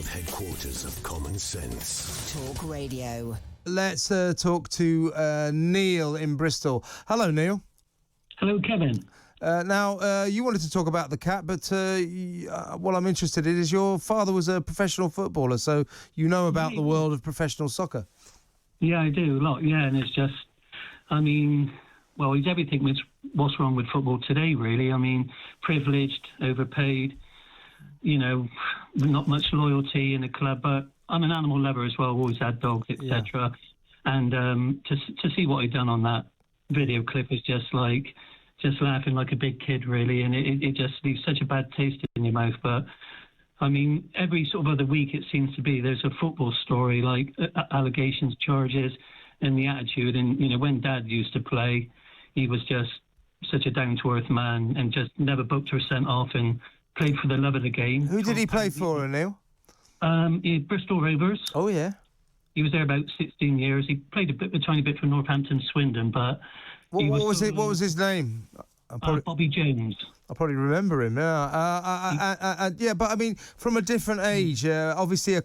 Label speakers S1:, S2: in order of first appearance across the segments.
S1: headquarters of common sense.
S2: Talk Radio.
S3: Let's talk to Neil in Bristol. Hello, Neil.
S4: Hello, Kevin.
S3: Now, you wanted to talk about the cat, but what I'm interested in is your father was a professional footballer, so you know about the world of professional soccer.
S4: Yeah, I do, a lot, yeah, and it's just, I mean, well, it's everything with what's wrong with football today, really. I mean, privileged, overpaid, you know, not much loyalty in the club, but I'm an animal lover as well, always had dogs, etc. Yeah. And to see what he'd done on that video clip is just laughing like a big kid, really, and it just leaves such a bad taste in your mouth. But I mean, every sort of other week it seems to be there's a football story, like allegations, charges, and the attitude. And you know, when Dad used to play, he was just such a down-to-earth man and just never booked or sent off and played for the love of the game.
S3: Who did he play for, Neil?
S4: Bristol Rovers.
S3: Oh yeah.
S4: He was there about 16 years. He played a tiny bit for Northampton, Swindon, but
S3: what was his name?
S4: Bobby Jones.
S3: I probably remember him. Yeah, but I mean, from a different age. Obviously, a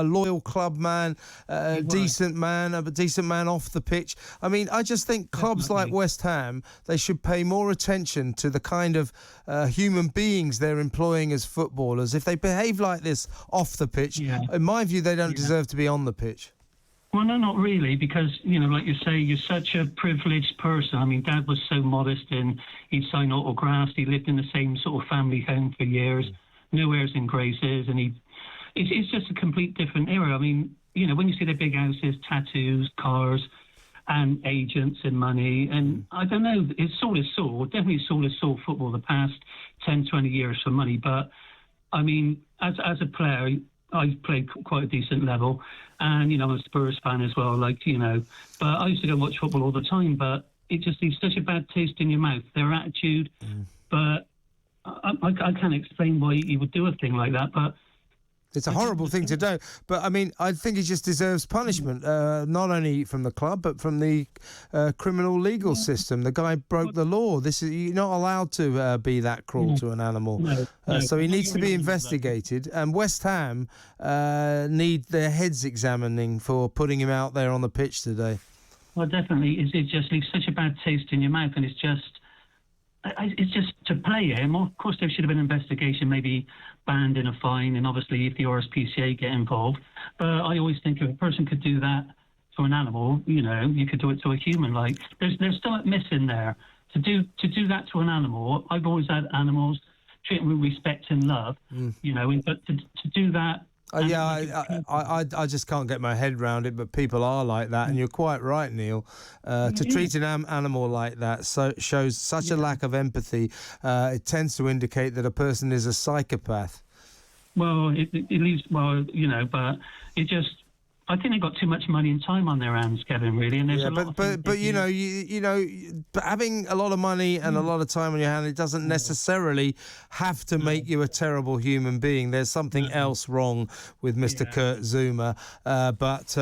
S3: loyal club man, a decent man off the pitch. I mean, I just think clubs like West Ham, they should pay more attention to the kind of human beings they're employing as footballers. If they behave like this off the pitch, in my view, they don't deserve to be on the pitch.
S4: Well, no, not really, because, you know, like you say, you're such a privileged person. I mean, Dad was so modest and he'd sign autographs. He lived in the same sort of family home for years, no airs and graces, and it's just a complete different era. I mean, you know, when you see their big houses, tattoos, cars, and agents and money, and I don't know, it's sold his soul, definitely sold his soul football the past 10, 20 years for money. But, I mean, as a player, I played quite a decent level, and, you know, I'm a Spurs fan as well, like, you know, but I used to go and watch football all the time, but it just leaves such a bad taste in your mouth, their attitude, but I can't explain why he would do a thing like that, but...
S3: It's a horrible thing to do, but I mean, I think he just deserves punishment, not only from the club, but from the criminal legal system. The guy broke the law. You're not allowed to be that cruel to an animal. No. So he needs to be investigated. And West Ham need their heads examining for putting him out there on the pitch today.
S4: Well, definitely. It just leaves such a bad taste in your mouth, and it's just to play him. Of course, there should have been an investigation, maybe banned in a fine, and obviously if the RSPCA get involved. But I always think if a person could do that to an animal, you know, you could do it to a human. Like there's still a miss in there to do that to an animal. I've always had animals, treat them with respect and love, you know, but to do that.
S3: I just can't get my head around it, but people are like that, and you're quite right, Neil. To treat an animal like that shows such a lack of empathy. It tends to indicate that a person is a psychopath.
S4: Well, it leaves, well, you know, but it just... I think they've got too much money and time on their hands, Kevin, really. And there's a lot
S3: but you know, having a lot of money and a lot of time on your hand, it doesn't necessarily have to make you a terrible human being. There's something else wrong with Mr. Kurt Zouma, but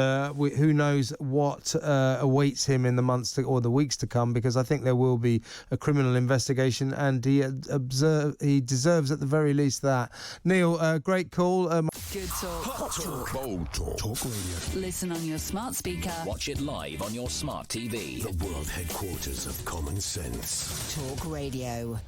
S3: who knows what awaits him in the months or the weeks to come, because I think there will be a criminal investigation, and he deserves at the very least that. Neil, great call.
S2: Good talk.
S1: Hot talk. Bold talk. Talk radio.
S2: Listen on your smart speaker.
S1: Watch it live on your smart TV. The world headquarters of common sense.
S2: Talk Radio.